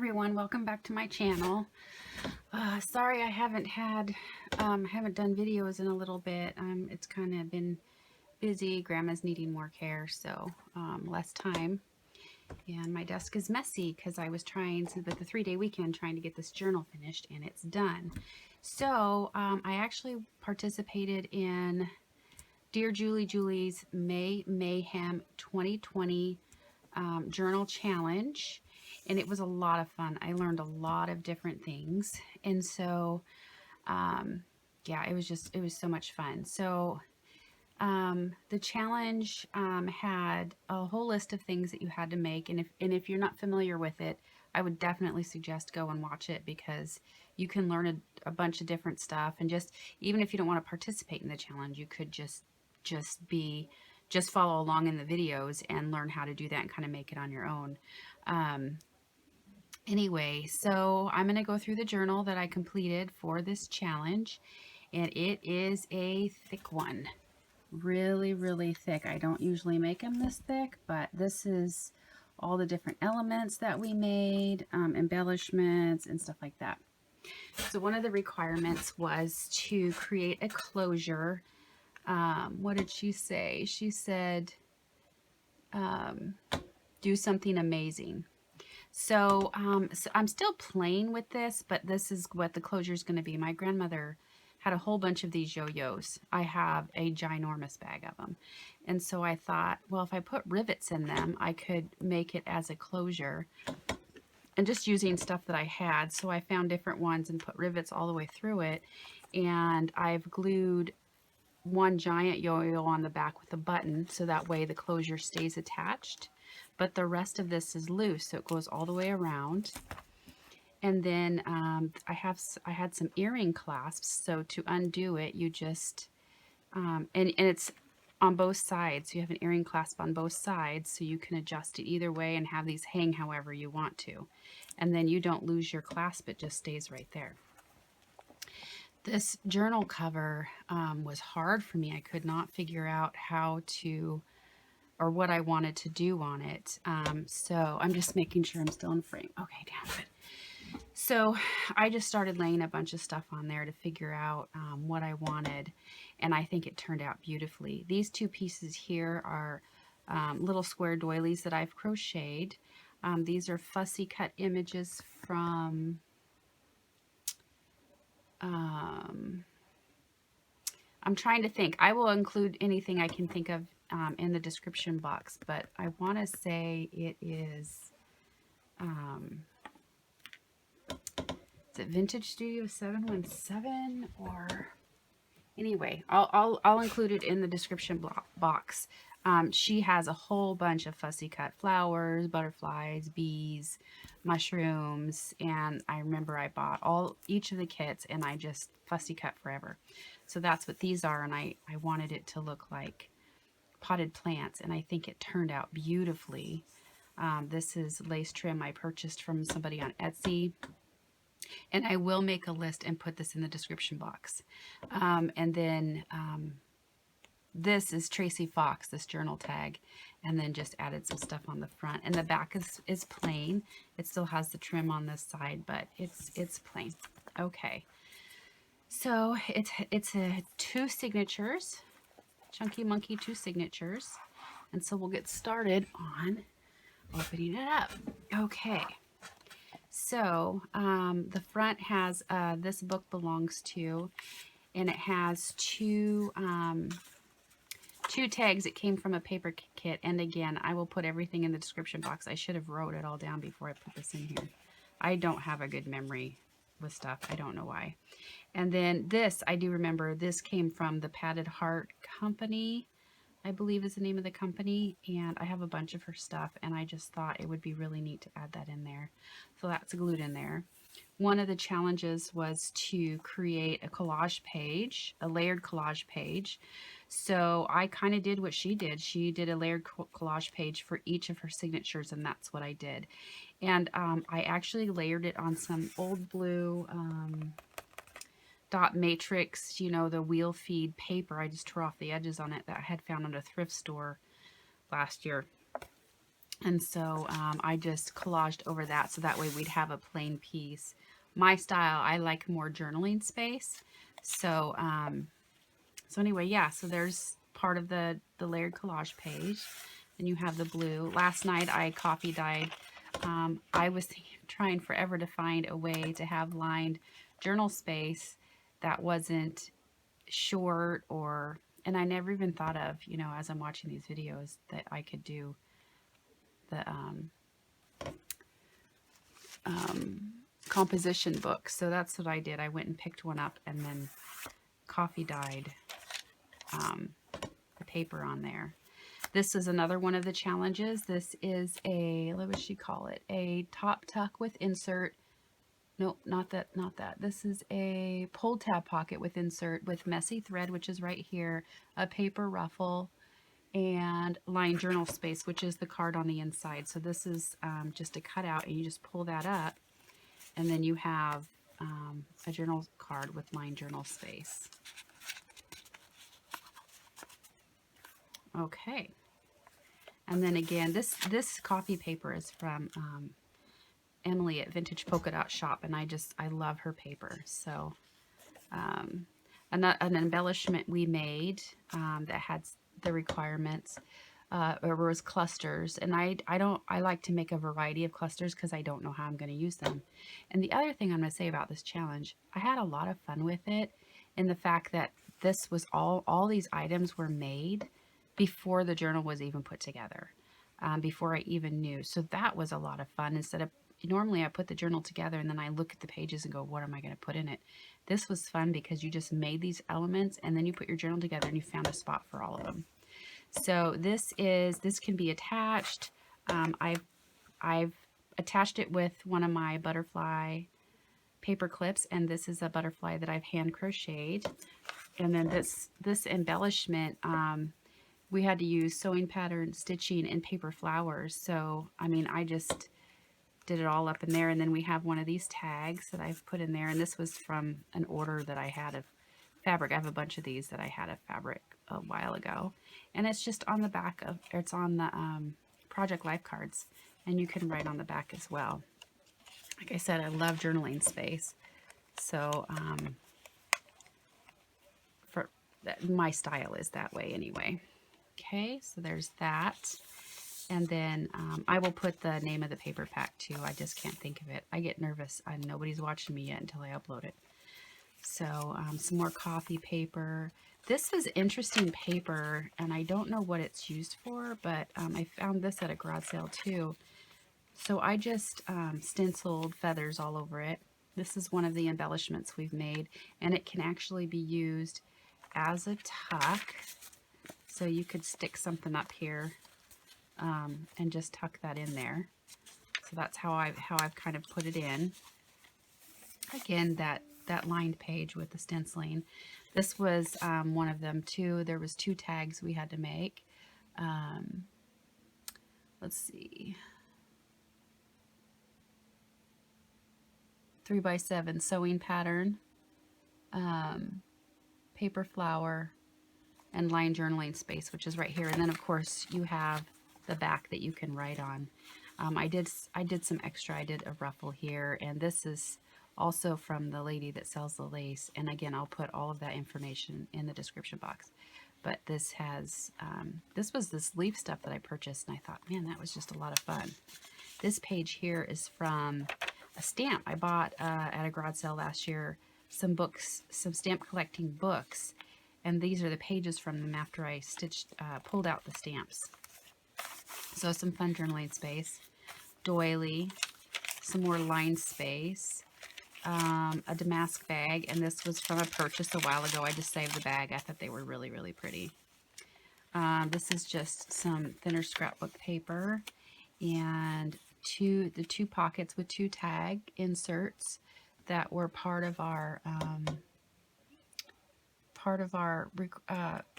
everyone, welcome back to my channel. Sorry I haven't done videos in a little bit. It's kind of been busy. Grandma's needing more care, so less time. And my desk is messy because I was trying to, with the 3-day weekend, trying to get this journal finished, and it's done. So I actually participated in Dear Julie's May Mayhem 2020 journal challenge, and it was a lot of fun. I learned a lot of different things, and so yeah, it was so much fun. So the challenge had a whole list of things that you had to make, and if you're not familiar with it, I would definitely suggest go and watch it, because you can learn a bunch of different stuff. And just even if you don't want to participate in the challenge, you could just follow along in the videos and learn how to do that and kind of make it on your own. Anyway, so I'm going to go through the journal that I completed for this challenge, and it is a thick one. Really, really thick. I don't usually make them this thick, but this is all the different elements that we made, embellishments and stuff like that. So one of the requirements was to create a closure. What did she say? She said, do something amazing. So, so I'm still playing with this, but this is what the closure is going to be. My grandmother had a whole bunch of these yo-yos. I have a ginormous bag of them. And so I thought, well, if I put rivets in them, I could make it as a closure. And just using stuff that I had. So I found different ones and put rivets all the way through it. And I've glued one giant yo-yo on the back with a button, so that way the closure stays attached. But the rest of this is loose, so it goes all the way around. And then I had some earring clasps, so to undo it, you just and it's on both sides. So you have an earring clasp on both sides, so you can adjust it either way and have these hang however you want to. And then you don't lose your clasp, it just stays right there. This journal cover was hard for me. I could not figure out how to, or what I wanted to do on it. So I'm just making sure I'm still in frame. Okay, down good. So I just started laying a bunch of stuff on there to figure out what I wanted, and I think it turned out beautifully. These two pieces here are little square doilies that I've crocheted. These are fussy cut images from I'm trying to think. I will include anything I can think of in the description box, but I want to say it is it Vintage Studio 717, or anyway, I'll include it in the description box. She has a whole bunch of fussy cut flowers, butterflies, bees, mushrooms, and I remember I bought each of the kits, and I just fussy cut forever. So that's what these are, and I wanted it to look like potted plants, and I think it turned out beautifully. This is lace trim I purchased from somebody on Etsy, and I will make a list and put this in the description box. And then this is Tracy Fox, this journal tag, and then just added some stuff on the front. And the back is plain. It still has the trim on this side, but it's plain. Okay, so it's a 2 signatures, Chunky Monkey 2 signatures, and so we'll get started on opening it up. Okay. So the front has This Book Belongs To, and it has two tags. It came from a paper kit, and again, I will put everything in the description box. I should have wrote it all down before I put this in here. I don't have a good memory with stuff. I don't know why. And then this, I do remember, this came from the Padded Heart Company, I believe is the name of the company, and I have a bunch of her stuff, and I just thought it would be really neat to add that in there. So that's glued in there. One of the challenges was to create a collage page, a layered collage page. So I kind of did what she did. She did a layered collage page for each of her signatures, and that's what I did. And I actually layered it on some old blue dot matrix, you know, the wheel feed paper. I just tore off the edges on it that I had found at a thrift store last year. And so I just collaged over that so that way we'd have a plain piece. My style, I like more journaling space. So, so anyway, yeah, so there's part of the layered collage page. And you have the blue. Last night I coffee dyed. I was trying forever to find a way to have lined journal space that wasn't short or, and I never even thought of, you know, as I'm watching these videos that I could do the composition book. So that's what I did. I went and picked one up and then coffee dyed the paper on there. This is another one of the challenges. This is a, what would she call it? A top tuck with insert. Nope, not that, not that. This is a pull tab pocket with insert with messy thread, which is right here, a paper ruffle, and lined journal space, which is the card on the inside. So this is just a cutout, and you just pull that up, and then you have a journal card with lined journal space. Okay. And then again, this coffee paper is from Emily at Vintage Polka Dot Shop, and I love her paper. So an embellishment we made that had the requirements or was clusters, and I like to make a variety of clusters because I don't know how I'm going to use them. And the other thing I'm going to say about this challenge, I had a lot of fun with it in the fact that this was all these items were made before the journal was even put together, before I even knew. So that was a lot of fun. Instead of, normally I put the journal together and then I look at the pages and go, what am I going to put in it? This was fun because you just made these elements and then you put your journal together and you found a spot for all of them. So this can be attached. I've attached it with one of my butterfly paper clips, and this is a butterfly that I've hand crocheted. And then this embellishment, we had to use sewing pattern, stitching, and paper flowers. So, I mean, I just did it all up in there. And then we have one of these tags that I've put in there. And this was from an order that I had of fabric. I have a bunch of these that I had of fabric a while ago. And it's just on the back of, or it's on the Project Life cards. And you can write on the back as well. Like I said, I love journaling space. So, my style is that way anyway. Okay, so there's that. And then I will put the name of the paper pack too. I just can't think of it. I get nervous. Nobody's watching me yet until I upload it. So some more coffee paper. This was interesting paper, and I don't know what it's used for, but I found this at a garage sale too. So I just stenciled feathers all over it. This is one of the embellishments we've made, and it can actually be used as a tuck. So you could stick something up here and just tuck that in there. So that's how I've kind of put it in. Again, that lined page with the stenciling. This was one of them too. There was 2 tags we had to make. Let's see. 3x7 sewing pattern, paper flower, and line journaling space, which is right here. And then of course you have the back that you can write on. I did some extra. I did a ruffle here, and this is also from the lady that sells the lace. And again, I'll put all of that information in the description box. But this has, this was this leaf stuff that I purchased, and I thought, man, that was just a lot of fun. This page here is from a stamp I bought at a garage sale last year. Some books, some stamp collecting books. And these are the pages from them after I pulled out the stamps. So some fun journaling space, doily, some more lined space, a damask bag, and this was from a purchase a while ago. I just saved the bag. I thought they were really, really pretty. This is just some thinner scrapbook paper, and the 2 pockets with 2 tag inserts that were part of our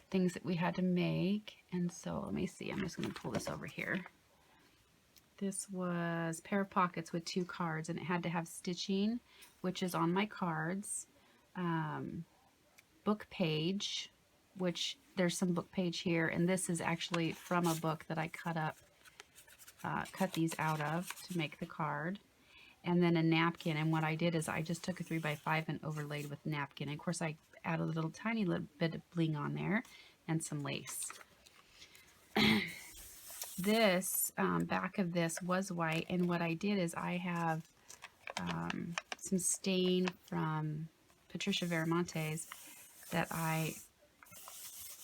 things that we had to make. And so let me see, I'm just going to pull this over here. This was a pair of pockets with 2 cards, and it had to have stitching, which is on my cards, book page, which there's some book page here, and this is actually from a book that I cut up cut these out of to make the card. And then a napkin, and what I did is I just took a 3x5 and overlaid with napkin. And of course I added a little tiny little bit of bling on there and some lace. This back of this was white, and what I did is I have some stain from Patricia Veramonte's that I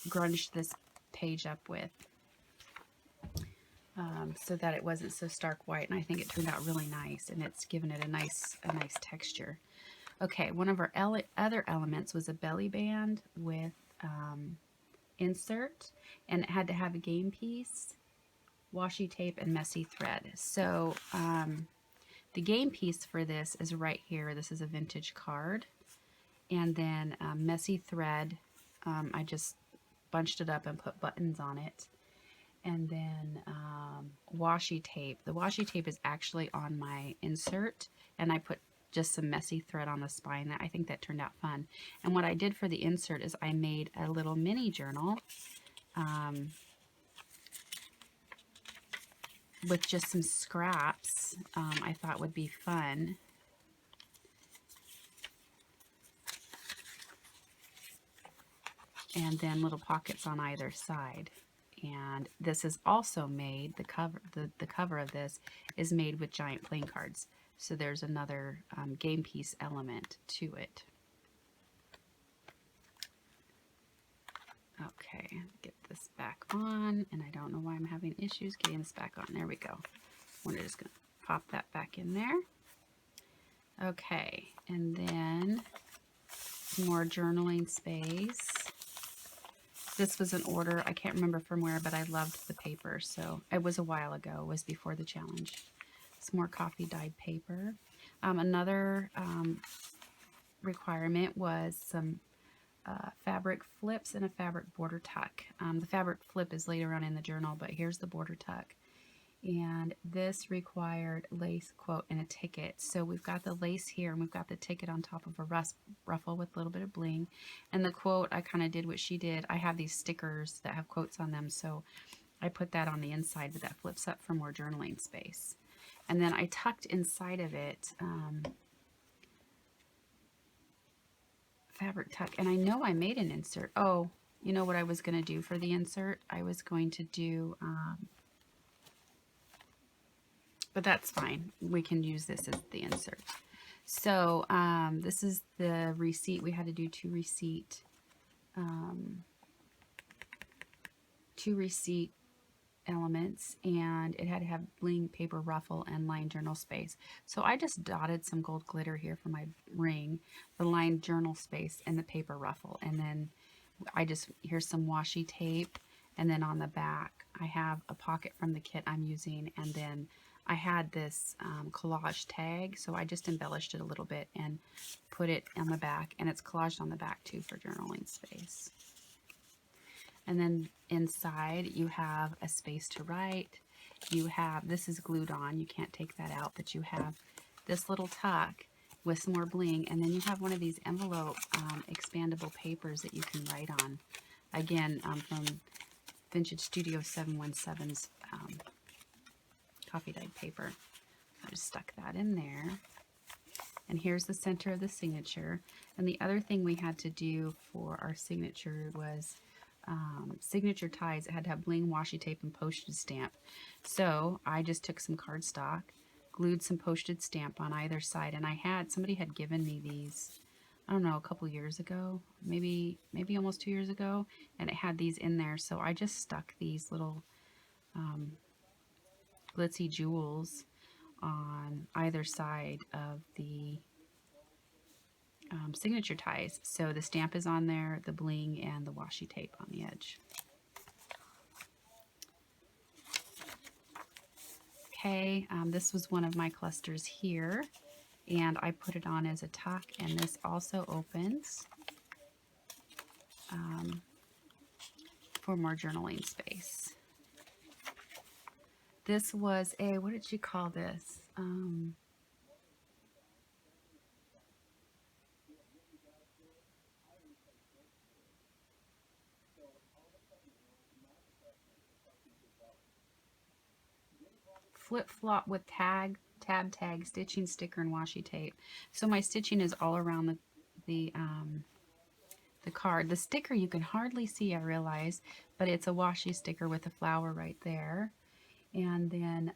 grunged this page up with so that it wasn't so stark white, and I think it turned out really nice, and it's given it a nice texture. Okay, one of our other elements was a belly band with insert, and it had to have a game piece, washi tape, and messy thread. So the game piece for this is right here. This is a vintage card. And then messy thread, I just bunched it up and put buttons on it. And then washi tape. The washi tape is actually on my insert, and I put just some messy thread on the spine. I think that turned out fun. And what I did for the insert is I made a little mini journal with just some scraps I thought would be fun. And then little pockets on either side. And this is also made, the cover of this is made with giant playing cards. So there's another game piece element to it. Okay, get this back on, and I don't know why I'm having issues getting this back on. There we go. We're just going to pop that back in there. Okay, and then more journaling space. This was an order, I can't remember from where, but I loved the paper, so it was a while ago. It was before the challenge. Some more coffee dyed paper. Another requirement was some fabric flips and a fabric border tuck. The fabric flip is later on in the journal, but here's the border tuck. And this required lace, quote, and a ticket. So we've got the lace here, and we've got the ticket on top of a ruffle with a little bit of bling. And the quote, I kind of did what she did. I have these stickers that have quotes on them, so I put that on the inside, but that flips up for more journaling space. And then I tucked inside of it fabric tuck, and I know I made an insert. Oh, you know what I was going to do for the insert? I was going to do, but that's fine. We can use this as the insert. So this is the receipt. We had to do two receipt elements, and it had to have bling, paper, ruffle, and lined journal space. So I just dotted some gold glitter here for my ring, the lined journal space, and the paper ruffle. And then here's some washi tape, and then on the back I have a pocket from the kit I'm using, and then I had this collage tag, so I just embellished it a little bit and put it on the back, and it's collaged on the back too for journaling space. And then inside you have a space to write. You have, this is glued on, you can't take that out, but you have this little tuck with some more bling, and then you have one of these envelope expandable papers that you can write on. Again, from Vintage Studio 717's coffee dyed paper. I just stuck that in there. And here's the center of the signature. And the other thing we had to do for our signature was signature ties. It had to have bling, washi tape, and postage stamp. So I just took some cardstock, glued some postage stamp on either side, and somebody had given me these, I don't know, a couple years ago, maybe almost 2 years ago, and it had these in there. So I just stuck these little glitzy jewels on either side of the signature ties. So the stamp is on there, the bling, and the washi tape on the edge. Okay, this was one of my clusters here, and I put it on as a tuck, and this also opens for more journaling space. This was a, what did she call this? flip-flop with tab tag, stitching, sticker, and washi tape. So my stitching is all around the card. The sticker you can hardly see, I realize, but it's a washi sticker with a flower right there. And then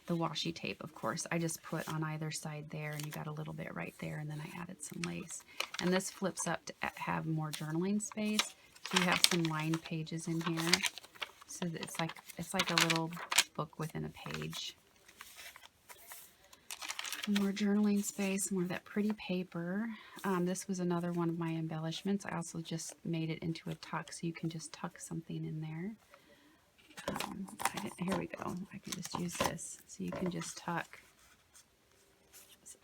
the washi tape, of course, I just put on either side there, and you got a little bit right there, and then I added some lace. And this flips up to have more journaling space. So you have some lined pages in here. So that it's like a little book within a page. More journaling space, more of that pretty paper. This was another one of my embellishments. I also just made it into a tuck, so you can just tuck something in there. Here we go. I can just use this. So you can just tuck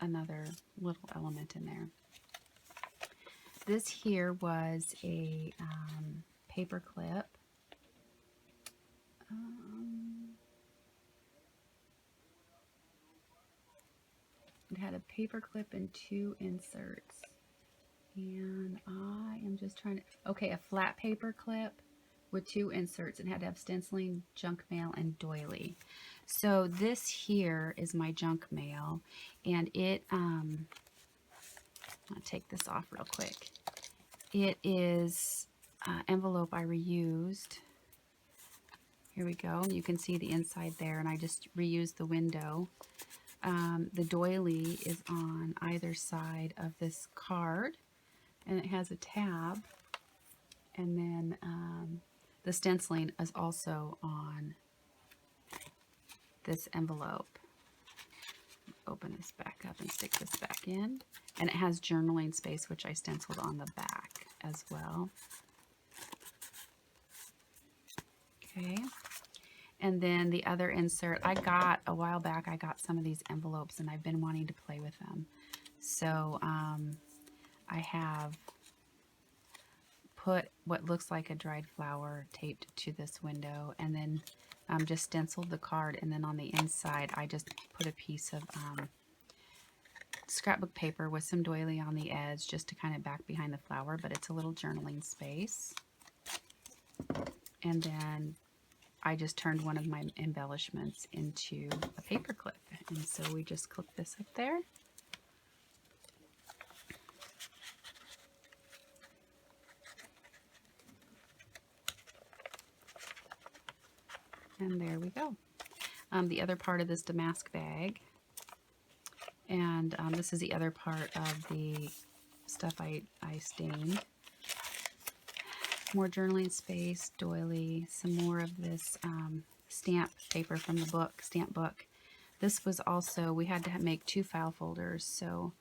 another little element in there. This here was a paper clip. It had a paper clip and 2 inserts. And I am just trying to, okay, a flat paper clip with 2 inserts, and had to have stenciling, junk mail, and doily. So this here is my junk mail, and it, I'll take this off real quick. It is envelope I reused. Here we go. You can see the inside there, and I just reused the window. The doily is on either side of this card, and it has a tab, and then the stenciling is also on this envelope. Open this back up and stick this back in, and it has journaling space, which I stenciled on the back as well. Okay. And then the other insert, I got a while back, I got some of these envelopes, and I've been wanting to play with them. So I have put what looks like a dried flower taped to this window, and then just stenciled the card, and then on the inside I just put a piece of scrapbook paper with some doily on the edge just to kind of back behind the flower, but it's a little journaling space. And then I just turned one of my embellishments into a paper clip, and so we just clip this up there. And there we go. The other part of this damask bag, and this is the other part of the stuff I stained. More journaling space, doily, some more of this stamp paper from the book, stamp book. This was also, we had to make 2 file folders, so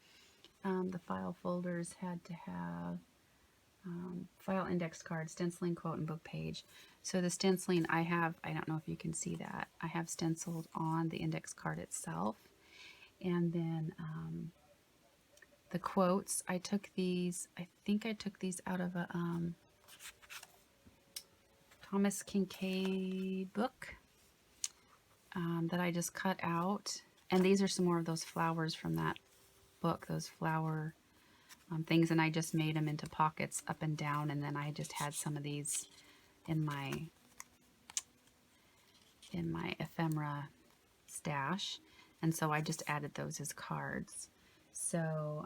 the file folders had to have file index card, stenciling, quote, and book page. So the stenciling I have, I don't know if you can see that, I have stenciled on the index card itself. And then the quotes, I took these, I think I took these out of a Thomas Kincaid book that I just cut out. And these are some more of those flowers from that book, those flower things, and I just made them into pockets up and down, and then I just had some of these in my ephemera stash, and so I just added those as cards. So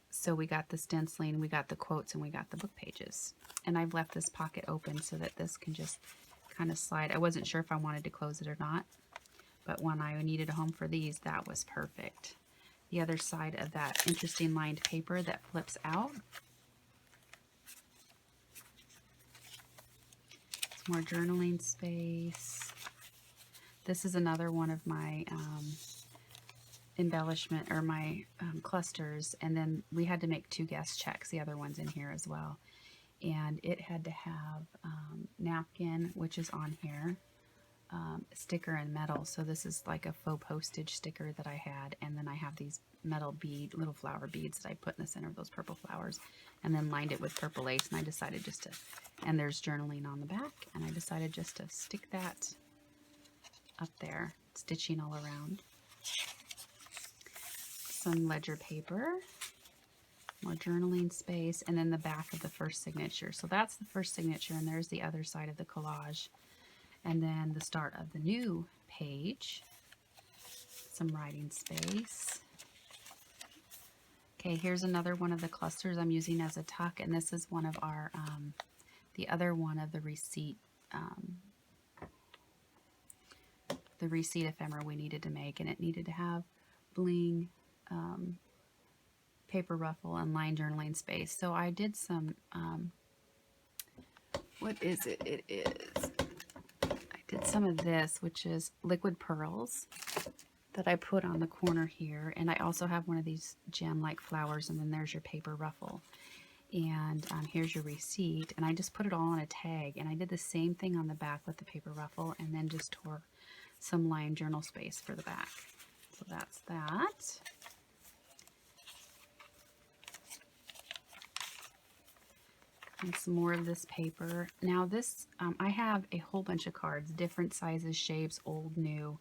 so we got the stenciling, we got the quotes, and we got the book pages. And I've left this pocket open so that this can just kind of slide. I wasn't sure if I wanted to close it or not, but when I needed a home for these, that was perfect. The other side of that interesting lined paper that flips out. Some more journaling space. This is another one of my embellishment, or my clusters, and then we had to make 2 guest checks. The other one's in here as well, and it had to have napkin, which is on here, sticker and metal. So this is like a faux postage sticker that I had, and then I have these metal little flower beads that I put in the center of those purple flowers, and then lined it with purple lace. And I decided just to, and there's journaling on the back, and I decided just to stick that up there, stitching all around. Some ledger paper, more journaling space, and then the back of the first signature. So that's the first signature, and there's the other side of the collage. And then the start of the new page, some writing space. Okay, here's another one of the clusters I'm using as a tuck, and this is one of our, the other one of the receipt ephemera we needed to make, and it needed to have bling, paper ruffle, and line journaling space. So I did some, what is it? It is, I did some of this, which is liquid pearls that I put on the corner here, and I also have one of these gem-like flowers, and then there's your paper ruffle. And here's your receipt, and I just put it all on a tag, and I did the same thing on the back with the paper ruffle, and then just tore some line journal space for the back. So that's that. And some more of this paper. Now this, I have a whole bunch of cards, different sizes, shapes, old, new.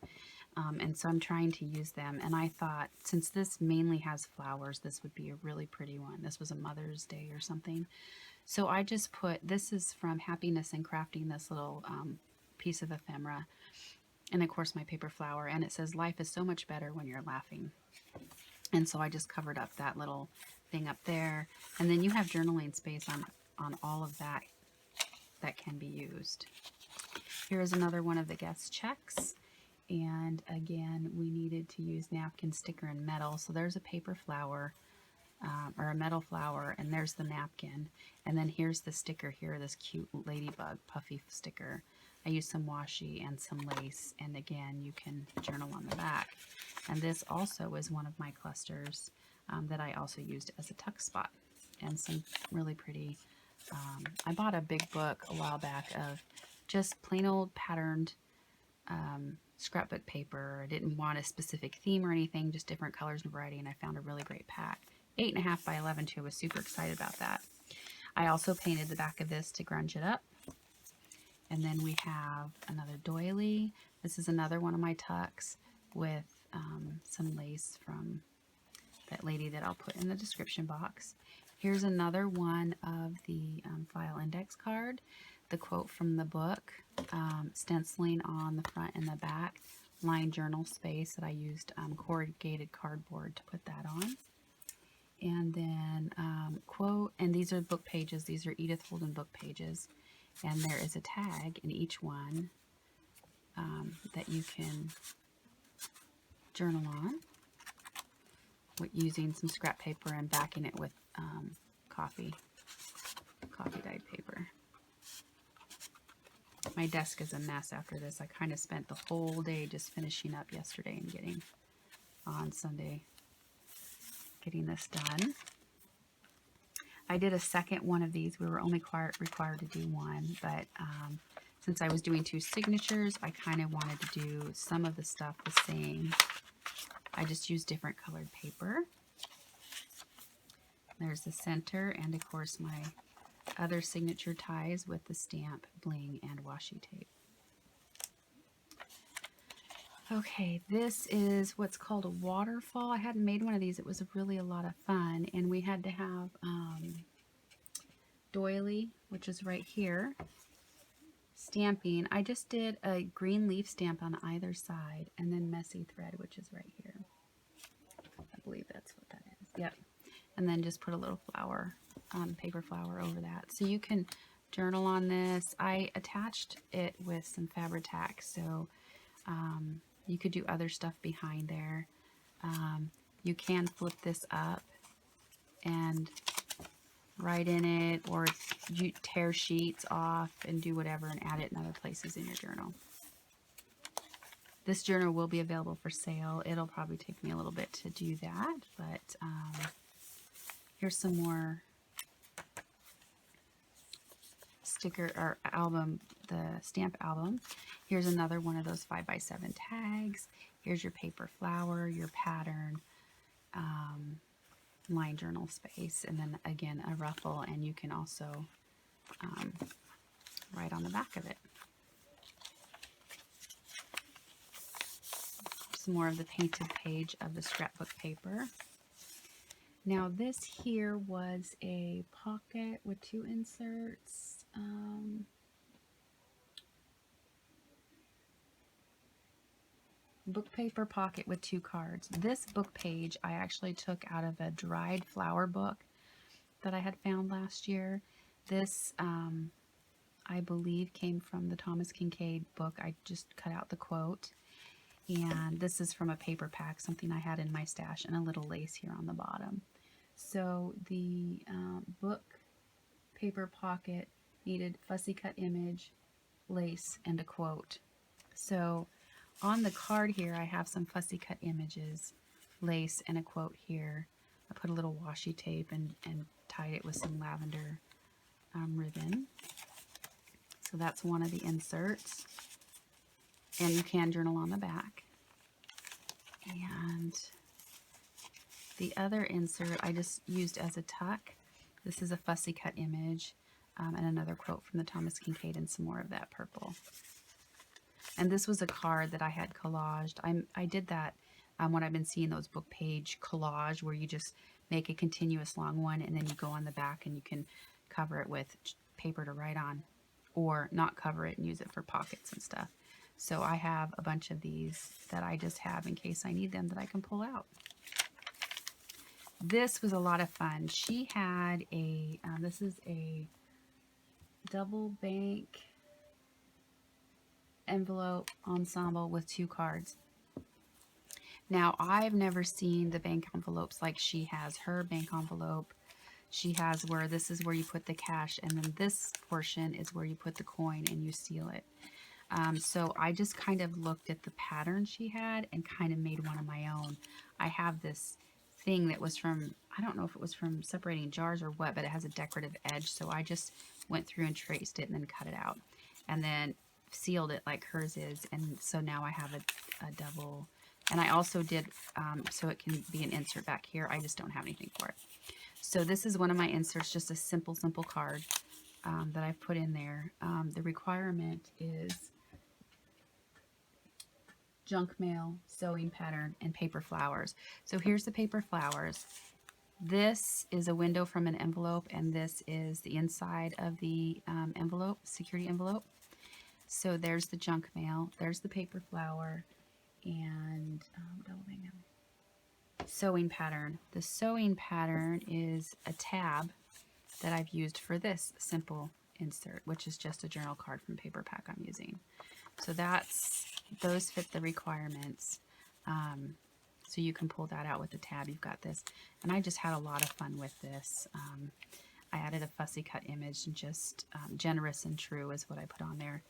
And so I'm trying to use them, and I thought since this mainly has flowers, this would be a really pretty one. This was a Mother's Day or something. So I just put, this is from Happiness and Crafting, this little piece of ephemera, and of course my paper flower, and it says life is so much better when you're laughing. And so I just covered up that little thing up there, and then you have journaling space on all of that that can be used. Here is another one of the guest checks. And again, we needed to use napkin, sticker, and metal. So there's a paper flower, or a metal flower, and there's the napkin. And then here's the sticker here, this cute ladybug puffy sticker. I used some washi and some lace, and again, you can journal on the back. And this also is one of my clusters that I also used as a tuck spot. And some really pretty, I bought a big book a while back of just plain old patterned scrapbook paper. I didn't want a specific theme or anything, just different colors and variety, and I found a really great pack. 8.5 by 11 too. I was super excited about that. I also painted the back of this to grunge it up. And then we have another doily. This is another one of my tucks with some lace from that lady that I'll put in the description box. Here's another one of the file index card. The quote from the book, stenciling on the front and the back, line journal space that I used corrugated cardboard to put that on. And then quote, and these are book pages, these are Edith Holden book pages, and there is a tag in each one that you can journal on using some scrap paper and backing it with coffee dyed paper. My desk is a mess after this. I kind of spent the whole day just finishing up yesterday and getting on Sunday, getting this done. I did a second one of these. We were only required to do one, but since I was doing 2 signatures, I kind of wanted to do some of the stuff the same. I just used different colored paper. There's the center, and of course my other signature ties with the stamp, bling, and washi tape. Okay, this is what's called a waterfall. I hadn't made one of these. It was really a lot of fun, and we had to have doily, which is right here, stamping. I just did a green leaf stamp on either side, and then messy thread, which is right here. I believe that's what that is. Yep. And then just put a little flower, paper flower over that. So you can journal on this. I attached it with some Fabri-Tac, so you could do other stuff behind there. You can flip this up and write in it, or you tear sheets off and do whatever and add it in other places in your journal. This journal will be available for sale. It'll probably take me a little bit to do that, but here's some more sticker or album, the stamp album. Here's another one of those 5x7 tags. Here's your paper flower, your pattern, line journal space, and then again a ruffle, and you can also write on the back of it. Some more of the painted page of the scrapbook paper. Now this here was a pocket with 2 inserts. book paper pocket with 2 cards. This book page I actually took out of a dried flower book that I had found last year. This, I believe, came from the Thomas Kincaid book. I just cut out the quote. And this is from a paper pack, something I had in my stash, and a little lace here on the bottom. So the book paper pocket needed fussy cut image, lace, and a quote. So on the card here, I have some fussy cut images, lace, and a quote here. I put a little washi tape and tied it with some lavender ribbon. So that's one of the inserts. And you can journal on the back. And the other insert I just used as a tuck. This is a fussy cut image and another quote from the Thomas Kincaid and some more of that purple. And this was a card that I had collaged. I did that when I've been seeing those book page collage where you just make a continuous long one and then you go on the back and you can cover it with paper to write on, or not cover it and use it for pockets and stuff. So I have a bunch of these that I just have in case I need them that I can pull out. This was a lot of fun. She had a, this is a double bank envelope ensemble with 2 cards. Now, I've never seen the bank envelopes like she has. Her bank envelope, she has where this is where you put the cash, and then this portion is where you put the coin and you seal it. So I just kind of looked at the pattern she had and kind of made one of my own. I have this thing that was from, I don't know if it was from Separating Jars or what, but it has a decorative edge. So I just went through and traced it and then cut it out and then sealed it like hers is. And so now I have a double. And I also did, so it can be an insert back here. I just don't have anything for it. So this is one of my inserts, just a simple card that I've put in there. The requirement is junk mail, sewing pattern, and paper flowers. So here's the paper flowers. This is a window from an envelope, and this is the inside of the envelope, security envelope. So there's the junk mail, there's the paper flower, and sewing pattern. The sewing pattern is a tab that I've used for this simple insert, which is just a journal card from paper pack I'm using. So those fit the requirements. So you can pull that out with the tab. You've got this. And I just had a lot of fun with this. I added a fussy cut image and just generous and true is what I put on there.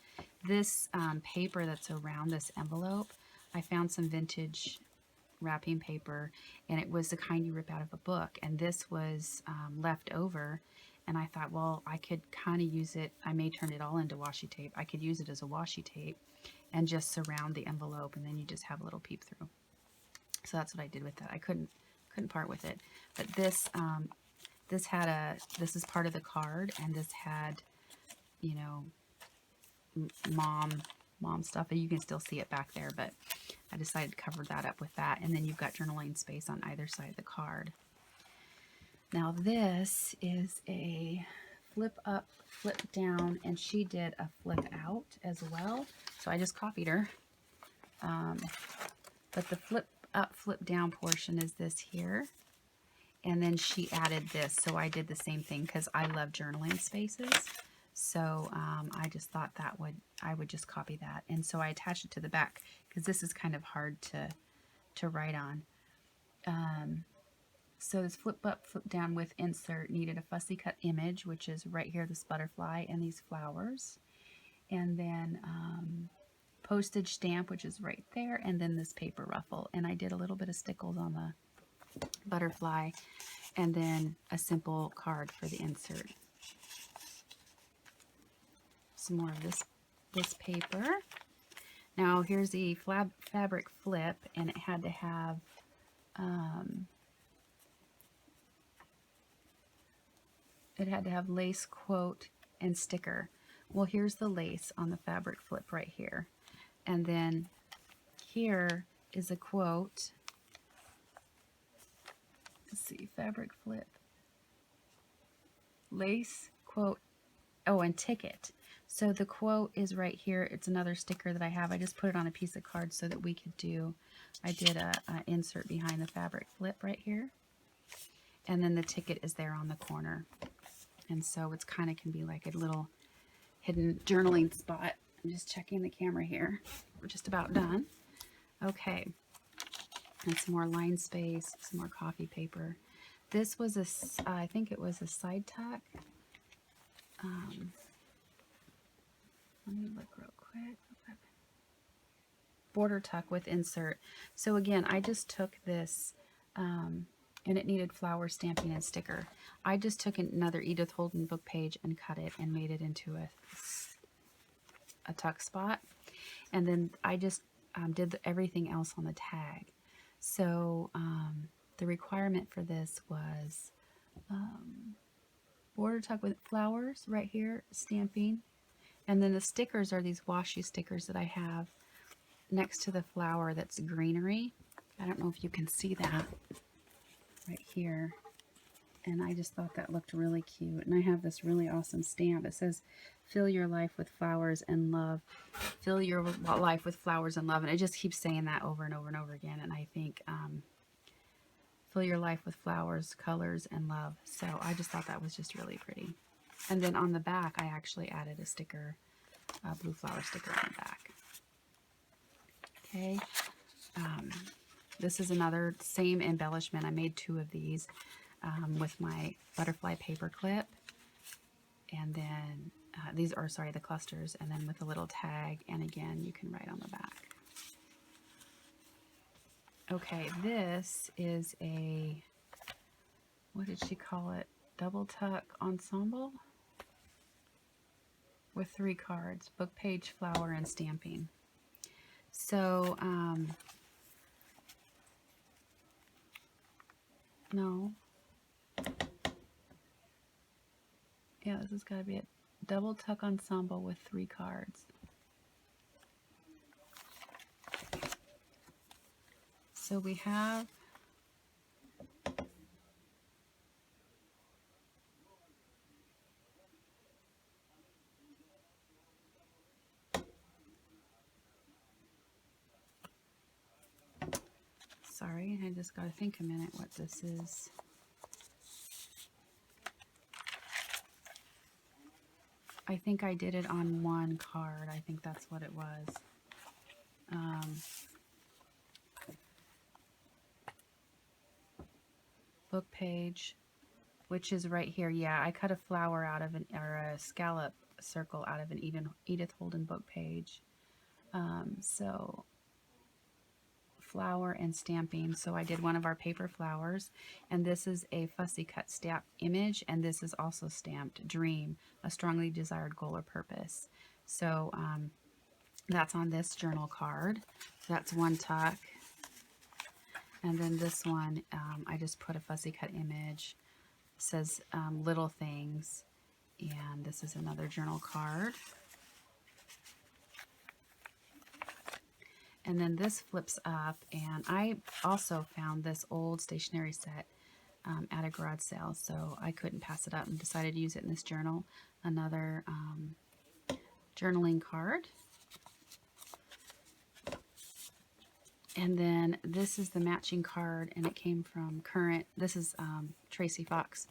This paper that's around this envelope, I found some vintage wrapping paper, and it was the kind you rip out of a book. And this was left over. And I thought, well, I could kind of use it. I may turn it all into washi tape. I could use it as a washi tape and just surround the envelope, and then you just have a little peep through. So that's what I did with that. I couldn't part with it. But this this is part of the card, and this had, you know, mom stuff. And you can still see it back there, but I decided to cover that up with that. And then you've got journaling space on either side of the card. Now this is a flip up, flip down, and she did a flip out as well. So I just copied her. But the flip up, flip down portion is this here. And then she added this. So I did the same thing because I love journaling spaces. So I just thought I would just copy that. And so I attached it to the back because this is kind of hard to write on. So this flip up, flip down with insert needed a fussy cut image, which is right here, this butterfly and these flowers. And then postage stamp, which is right there, and then this paper ruffle. And I did a little bit of stickles on the butterfly, and then a simple card for the insert. Some more of this paper. Now here's the fabric flip, and it had to have lace, quote, and sticker. Well, here's the lace on the fabric flip right here. And then here is a quote. Let's see, fabric flip, lace, quote, oh, and ticket. So the quote is right here. It's another sticker that I have. I just put it on a piece of card so that we could do, I did a insert behind the fabric flip right here. And then the ticket is there on the corner. And so it's kind of can be like a little hidden journaling spot. I'm just checking the camera here. We're just about done. Okay. And some more line space, some more coffee paper. This was a, I think it was a side tuck. Let me look real quick. Border tuck with insert. So again, I just took this, and it needed flower stamping and sticker. I just took another Edith Holden book page and cut it and made it into a tuck spot. And then I just did everything else on the tag. So the requirement for this was border tuck with flowers right here, stamping. And then the stickers are these washi stickers that I have next to the flower that's greenery. I don't know if you can see that right here. And I just thought that looked really cute. And I have this really awesome stamp. It says, fill your life with flowers and love. Fill your life with flowers and love. And it just keeps saying that over and over and over again. And I think, fill your life with flowers, colors, and love. So I just thought that was just really pretty. And then on the back, I actually added a sticker, a blue flower sticker on the back. Okay. This is another same embellishment. I made 2 of these with my butterfly paper clip. And then these are, sorry, the clusters. And then with a little tag. And again, you can write on the back. Okay, this is a, what did she call it? Double tuck ensemble with 3 cards, book page, flower, and stamping. So, no. Yeah, this has got to be a double tuck ensemble with 3 cards. So we have sorry, I just got to think a minute what this is. I think I did it on 1 card. I think that's what it was. Book page, which is right here. Yeah, I cut a flower out of an, or a scallop circle out of an Edith Holden book page. So flower and stamping. So I did one of our paper flowers, and this is a fussy cut stamp image, and this is also stamped dream, a strongly desired goal or purpose. So that's on this journal card. That's 1 tuck. And then this one, I just put a fussy cut image. It says little things. And this is another journal card. And then this flips up, and I also found this old stationery set at a garage sale, so I couldn't pass it up and decided to use it in this journal. Another journaling card. And then this is the matching card, and it came from Current. This is Tracy Fox,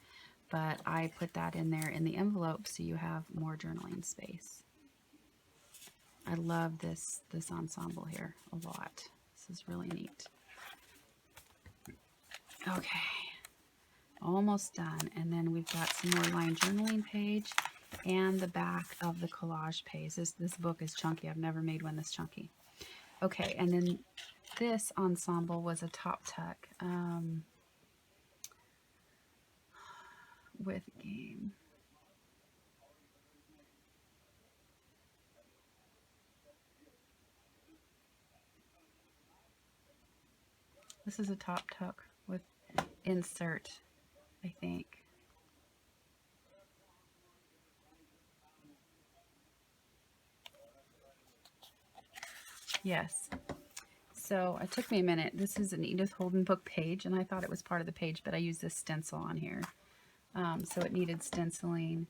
but I put that in there in the envelope so you have more journaling space. I love this ensemble here a lot. This is really neat. Okay, almost done. And then we've got some more line journaling page and the back of the collage page. This book is chunky. I've never made one this chunky. Okay, and then this ensemble was a top tuck with game. This is a top tuck with insert, I think. Yes. So it took me a minute. This is an Edith Holden book page, and I thought it was part of the page, but I used this stencil on here. So it needed stenciling.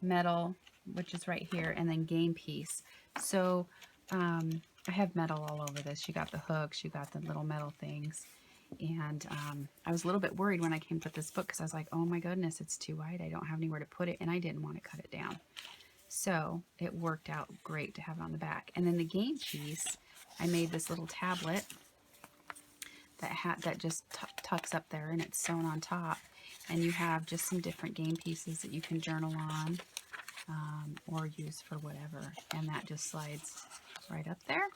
metal, which is right here, and then game piece. So I have metal all over this. You got the hooks, you got the little metal things. And I was a little bit worried when I came to put this book because I was like, oh my goodness, it's too wide. I don't have anywhere to put it, and I didn't want to cut it down. So it worked out great to have it on the back. And then the game piece, I made this little tablet that just tucks up there, and it's sewn on top. And you have just some different game pieces that you can journal on or use for whatever. And that just slides right up there.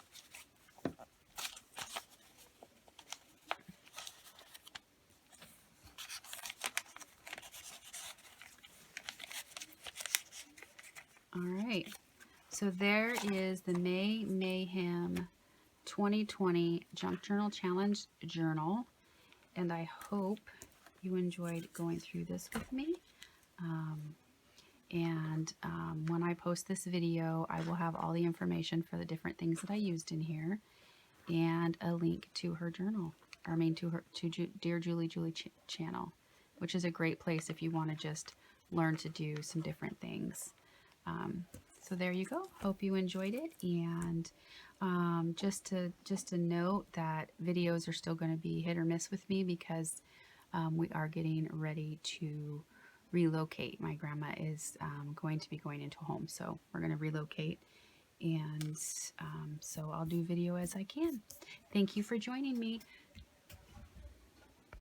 All right, so there is the May Mayhem 2020 Junk Journal Challenge Journal, and I hope you enjoyed going through this with me. When I post this video, I will have all the information for the different things that I used in here, and a link to her journal, or I mean to Dear Julie channel, which is a great place if you want to just learn to do some different things. So there you go. Hope you enjoyed it. And just to note that videos are still going to be hit or miss with me because we are getting ready to relocate. My grandma is going to be going into a home, so we're going to relocate. And so I'll do video as I can. Thank you for joining me.